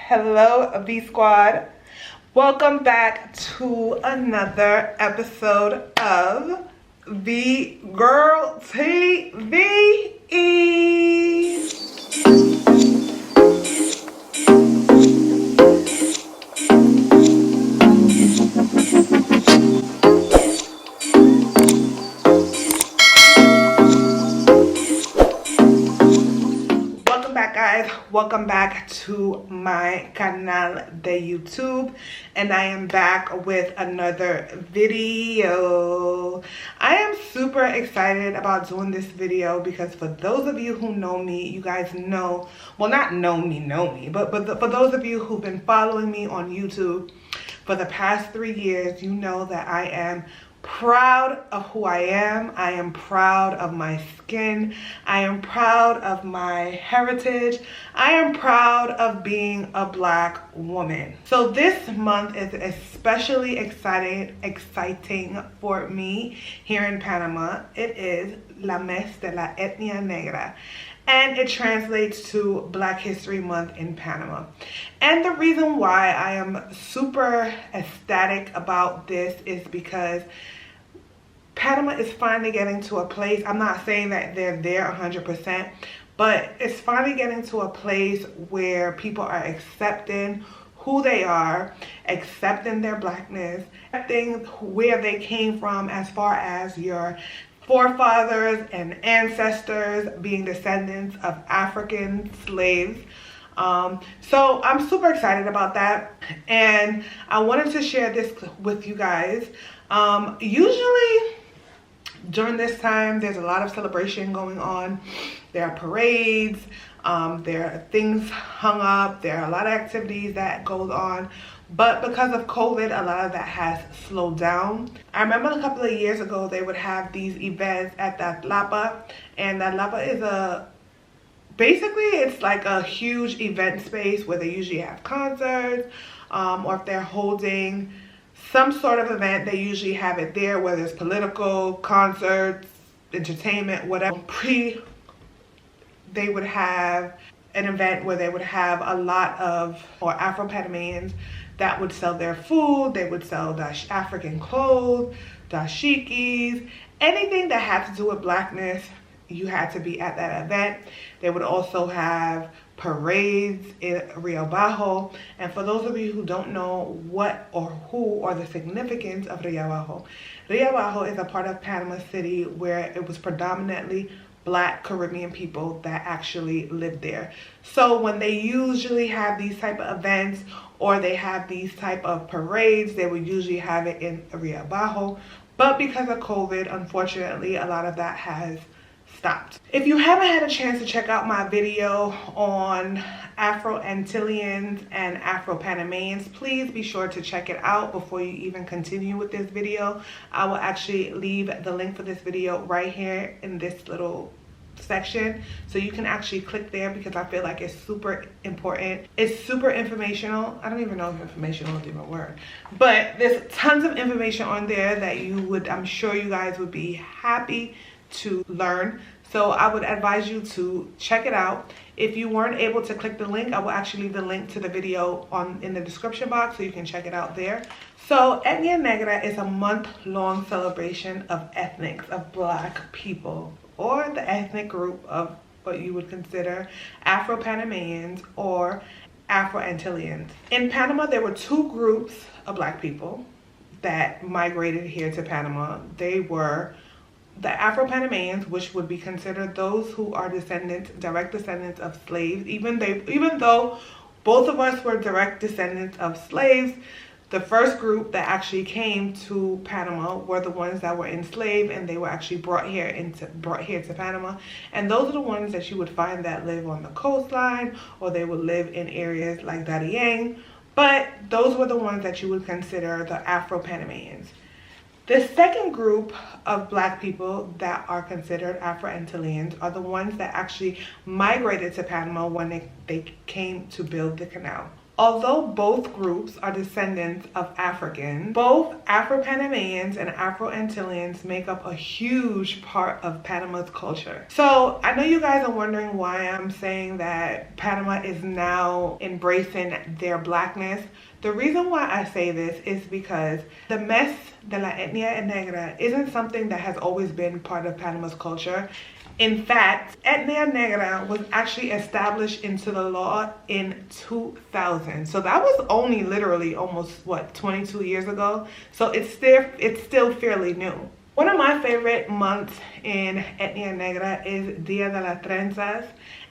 Hello, V Squad. Welcome back to another episode of VGIRL TV. Welcome back to my canal de YouTube, and I am back with another video. I am super excited about doing this video because for those of you who know me, you guys know, well, not know me, but for those of you who've been following me on YouTube for the past 3 years, you know that I am proud of who I am. I am proud of my skin. I am proud of my heritage. I am proud of being a Black woman. So this month is especially exciting for me here in Panama. It is La Mes de la Etnia Negra, and it translates to Black History Month in Panama. And the reason why I am super ecstatic about this is because Panama is finally getting to a place, I'm not saying that they're there 100%, but it's finally getting to a place where people are accepting who they are, accepting their Blackness, accepting where they came from as far as your forefathers and ancestors being descendants of African slaves. So I'm super excited about that, and I wanted to share this with you guys. Usually during this time, there's a lot of celebration going on. There are parades, there are things hung up, there are a lot of activities that goes on. But because of COVID, a lot of that has slowed down. I remember a couple of years ago, they would have these events at that Lapa, and that Lapa is basically it's like a huge event space where they usually have concerts, or if they're holding some sort of event, they usually have it there, whether it's political, concerts, entertainment, whatever. They would have an event where they would have a lot of Afro-Panamanians that would sell their food. They would sell African clothes, dashikis, anything that had to do with Blackness. You had to be at that event. They would also have parades in Rio Bajo. And for those of you who don't know what or who or the significance of Rio Bajo is a part of Panama City where it was predominantly Black Caribbean people that actually lived there. So when they usually have these type of events or they have these type of parades, they would usually have it in Rio Bajo. But because of COVID, unfortunately, a lot of that has stopped. If you haven't had a chance to check out my video on Afro-Antillians and Afro-Panamanians, please be sure to check it out before you even continue with this video. I will actually leave the link for this video right here in this little section, so you can actually click there because I feel like it's super important. It's super informational. I don't even know if informational is even a word, but there's tons of information on there that I'm sure you guys would be happy to learn. So I would advise you to check it out. If you weren't able to click the link, I will actually leave the link to the video in the description box so you can check it out there. So Etnia Negra is a month-long celebration of ethnics, of Black people, or the ethnic group of what you would consider Afro-Panamanians or Afro-Antillians. In Panama, there were two groups of Black people that migrated here to Panama. They were the Afro-Panamanians, which would be considered those who are direct descendants of slaves. Even though both of us were direct descendants of slaves, the first group that actually came to Panama were the ones that were enslaved, and they were actually brought here to Panama. And those are the ones that you would find that live on the coastline, or they would live in areas like Darien. But those were the ones that you would consider the Afro-Panamanians. The second group of Black people that are considered Afro-Antillians are the ones that actually migrated to Panama when they came to build the canal. Although both groups are descendants of Africans, both Afro-Panamanians and Afro-Antilleans make up a huge part of Panama's culture. So I know you guys are wondering why I'm saying that Panama is now embracing their blackness. The reason why I say this is because the mess de la Etnia Negra isn't something that has always been part of Panama's culture. In fact, Etnia Negra was actually established into the law in 2000. So that was only literally almost, what, 22 years ago? So it's still fairly new. One of my favorite months in Etnia Negra is Dia de las Trenzas.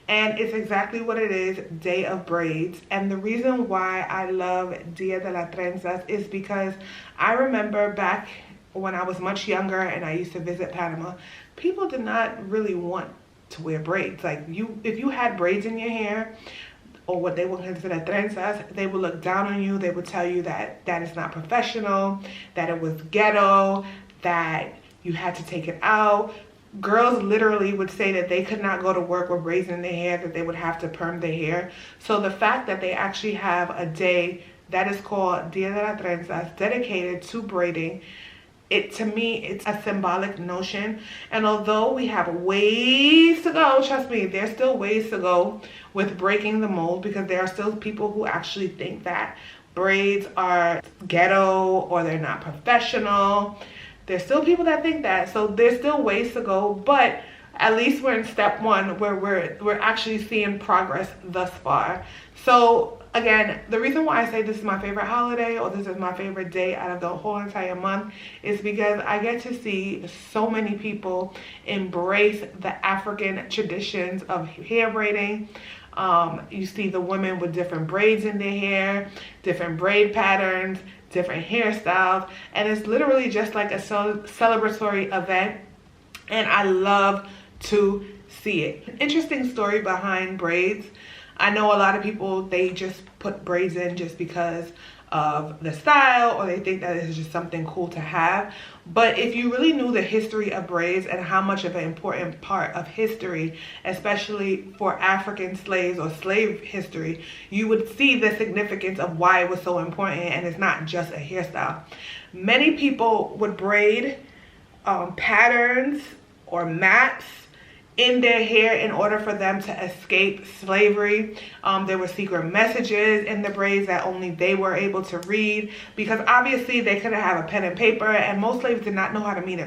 And it's exactly what it is, Day of Braids. And the reason why I love Dia de las Trenzas is because I remember back when I was much younger and I used to visit Panama, people did not really want to wear braids. Like, if you had braids in your hair, or what they would consider trenzas, they would look down on you. They would tell you that that is not professional, that it was ghetto, that you had to take it out. Girls literally would say that they could not go to work with braids in their hair, that they would have to perm their hair. So the fact that they actually have a day that is called Dia de las Trenzas, dedicated to braiding, to me, it's a symbolic notion. And although we have ways to go, trust me, there's still ways to go with breaking the mold, because there are still people who actually think that braids are ghetto or they're not professional. There's still people that think that. So there's still ways to go, but at least we're in step one, where we're actually seeing progress thus far. So again, the reason why I say this is my favorite holiday, or this is my favorite day out of the whole entire month, is because I get to see so many people embrace the African traditions of hair braiding. You see the women with different braids in their hair, different braid patterns, different hairstyles, and it's literally just like a celebratory event, and I love to see it. Interesting story behind braids. I know a lot of people, they just put braids in just because of the style, or they think that it's just something cool to have. But if you really knew the history of braids and how much of an important part of history, especially for African slaves or slave history, you would see the significance of why it was so important, and it's not just a hairstyle. Many people would braid patterns or maps in their hair in order for them to escape slavery. There were secret messages in the braids that only they were able to read, because obviously they couldn't have a pen and paper, and most slaves did not know how to read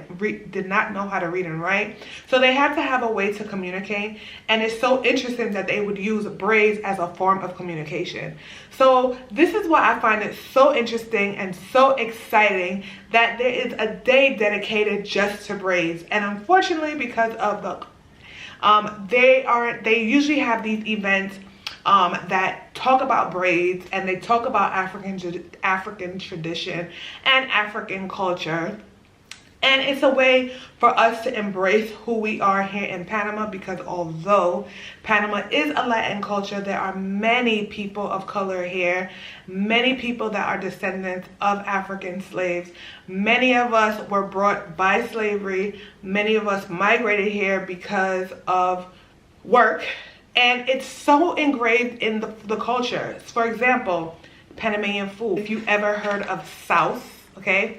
and write. So they had to have a way to communicate, and it's so interesting that they would use braids as a form of communication. So this is why I find it so interesting and so exciting that there is a day dedicated just to braids. And unfortunately, because of the they usually have these events that talk about braids, and they talk about African tradition and African culture. And it's a way for us to embrace who we are here in Panama, because although Panama is a Latin culture, there are many people of color here, many people that are descendants of African slaves. Many of us were brought by slavery. Many of us migrated here because of work. And it's so engraved in the culture. For example, Panamanian food. If you ever heard of sauce, okay?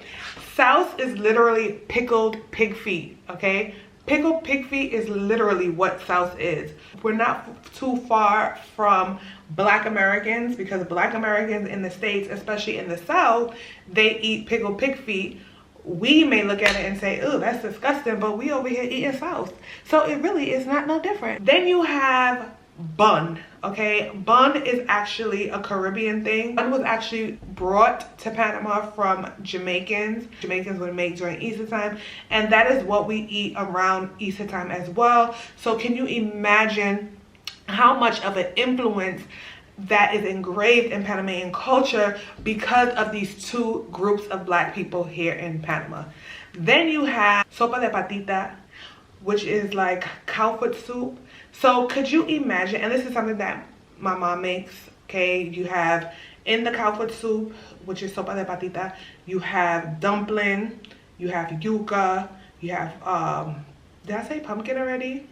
Sauce is literally pickled pig feet, okay? Pickled pig feet is literally what sauce is. We're not too far from Black Americans, because Black Americans in the States, especially in the South, they eat pickled pig feet. We may look at it and say, oh, that's disgusting, but we over here eating sauce. So it really is not no different. Then you have bun, okay? Bun is actually a Caribbean thing. Bun was actually brought to Panama from Jamaicans. Jamaicans would make during Easter time, and that is what we eat around Easter time as well. So can you imagine how much of an influence that is engraved in Panamanian culture because of these two groups of Black people here in Panama? Then you have sopa de patita, which is like cowfoot soup. So could you imagine, and this is something that my mom makes, okay? You have in the cowfoot soup, which is sopa de patita, you have dumpling, you have yuca, you have, did I say pumpkin already?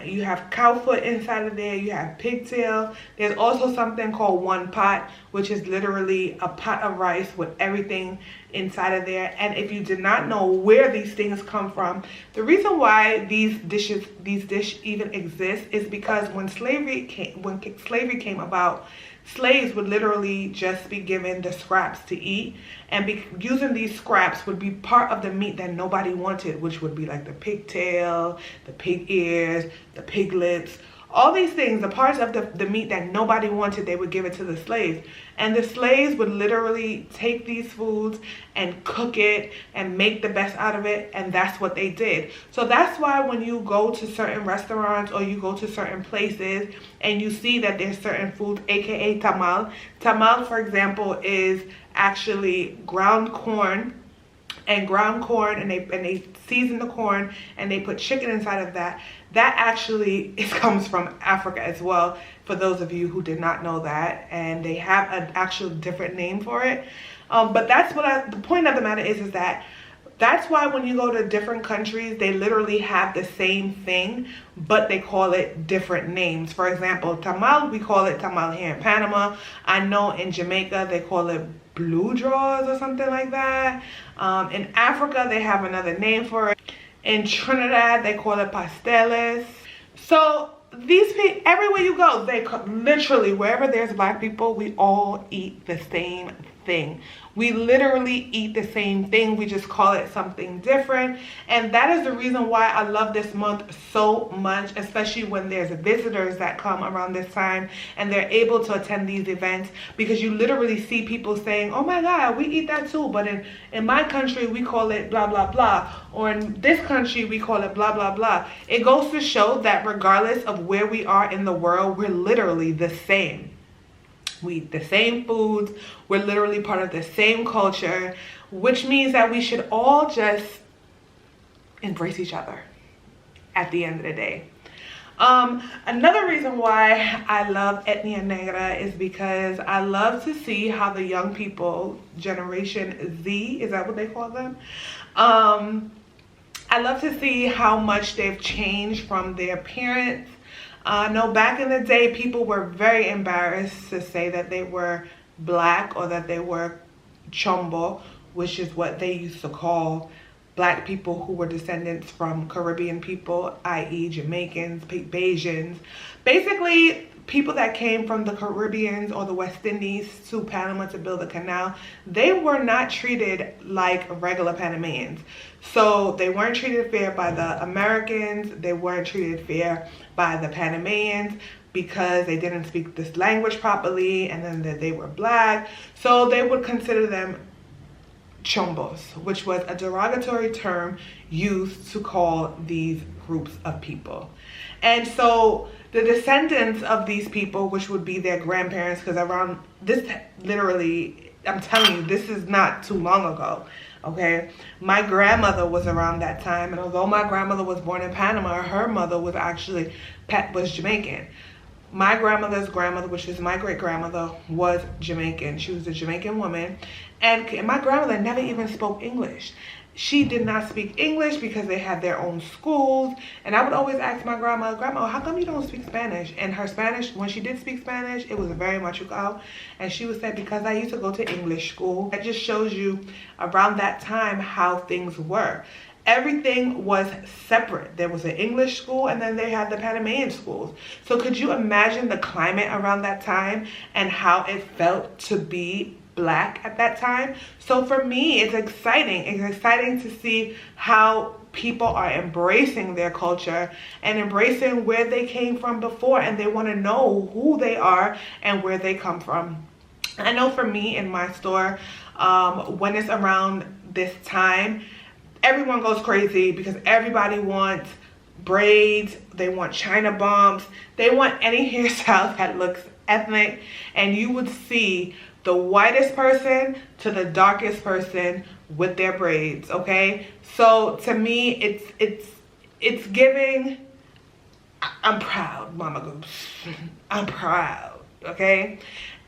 You have cow foot inside of there. You have pigtail. There's also something called one pot, which is literally a pot of rice with everything inside of there. And if you did not know where these things come from, the reason why these dishes even exist is because when slavery came about, slaves would literally just be given the scraps to eat, and using these scraps would be part of the meat that nobody wanted, which would be like the pigtail, the pig ears, the piglets, all these things, the parts of the meat that nobody wanted, they would give it to the slaves. And the slaves would literally take these foods and cook it and make the best out of it, and that's what they did. So that's why when you go to certain restaurants or you go to certain places and you see that there's certain foods, aka tamal. Tamal, for example, is actually ground corn, and they season the corn and they put chicken inside of that. That actually comes from Africa as well, for those of you who did not know that, and they have an actual different name for it. But that's what the point of the matter is that that's why when you go to different countries, they literally have the same thing, but they call it different names. For example, tamal, we call it tamal here in Panama. I know in Jamaica, they call it blue draws or something like that. In Africa, they have another name for it. In Trinidad, they call it pasteles. So these people, everywhere you go, they literally, wherever there's black people, we all eat the same thing. We literally eat the same thing. We just call it something different. And that is the reason why I love this month so much, especially when there's visitors that come around this time and they're able to attend these events, because you literally see people saying, oh my God, we eat that too, but in my country, we call it blah, blah, blah. Or in this country, we call it blah, blah, blah. It goes to show that regardless of where we are in the world, we're literally the same. We eat the same foods. We're literally part of the same culture, which means that we should all just embrace each other at the end of the day. Another reason why I love Etnia Negra is because I love to see how the young people, Generation Z, is that what they call them? I love to see how much they've changed from their parents. No, back in the day, people were very embarrassed to say that they were black or that they were chombo, which is what they used to call black people who were descendants from Caribbean people, i.e. Jamaicans, Bajans. Basically, people that came from the Caribbeans or the West Indies to Panama to build the canal, they were not treated like regular Panamanians. So they weren't treated fair by the Americans. They weren't treated fair by the Panamanians because they didn't speak this language properly, and then that they were black. So they would consider them chombos, which was a derogatory term used to call these groups of people. And so the descendants of these people, which would be their grandparents, because around this, literally, I'm telling you, this is not too long ago, okay? My grandmother was around that time, and although my grandmother was born in Panama, her mother was actually, was Jamaican. My grandmother's grandmother, which is my great-grandmother, was Jamaican. She was a Jamaican woman, and my grandmother never even spoke English. She did not speak English because they had their own schools. And I would always ask my grandma, how come you don't speak Spanish? And her Spanish, when she did speak Spanish, it was very machucao. And she would say, because I used to go to English school. That just shows you around that time how things were. Everything was separate. There was an English school, and then they had the Panamanian schools. So could you imagine the climate around that time and how it felt to be black at that time? So for me, it's exciting. It's exciting to see how people are embracing their culture and embracing where they came from before, and they want to know who they are and where they come from. I know for me in my store, when it's around this time, everyone goes crazy because everybody wants braids, they want China bumps, they want any hairstyle that looks ethnic, and you would see the whitest person to the darkest person with their braids, okay? So to me, it's giving, I'm proud, Mama Goose. I'm proud, okay?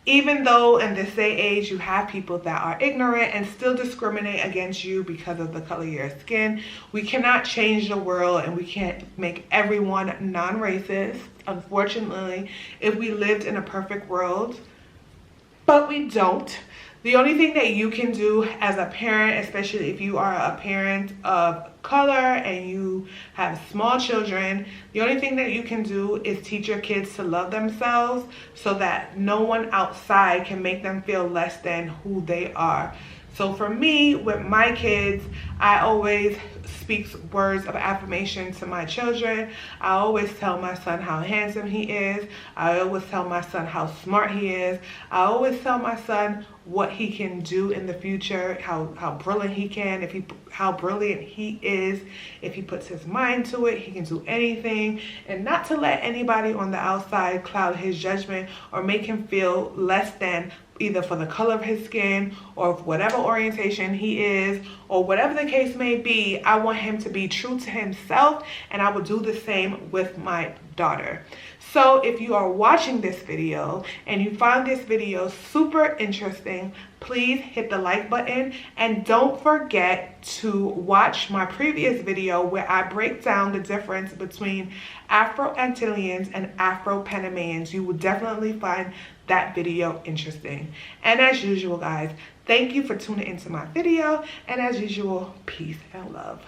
Even though in this day age you have people that are ignorant and still discriminate against you because of the color of your skin, we cannot change the world and we can't make everyone non-racist. Unfortunately, if we lived in a perfect world, but we don't. The only thing that you can do as a parent, especially if you are a parent of color and you have small children, the only thing that you can do is teach your kids to love themselves so that no one outside can make them feel less than who they are. So for me, with my kids, I always speak words of affirmation to my children. I always tell my son how handsome he is. I always tell my son how smart he is. I always tell my son what he can do in the future, how brilliant he can, how brilliant he is. If he puts his mind to it, he can do anything. And not to let anybody on the outside cloud his judgment or make him feel less than, either for the color of his skin or whatever orientation he is or whatever the case may be. I want him to be true to himself, and I will do the same with my daughter. So if you are watching this video and you found this video super interesting, please hit the like button and don't forget to watch my previous video where I break down the difference between Afro-Antillians and Afro-Panamanians. You will definitely find that video interesting. And as usual, guys, thank you for tuning into my video, and as usual, peace and love.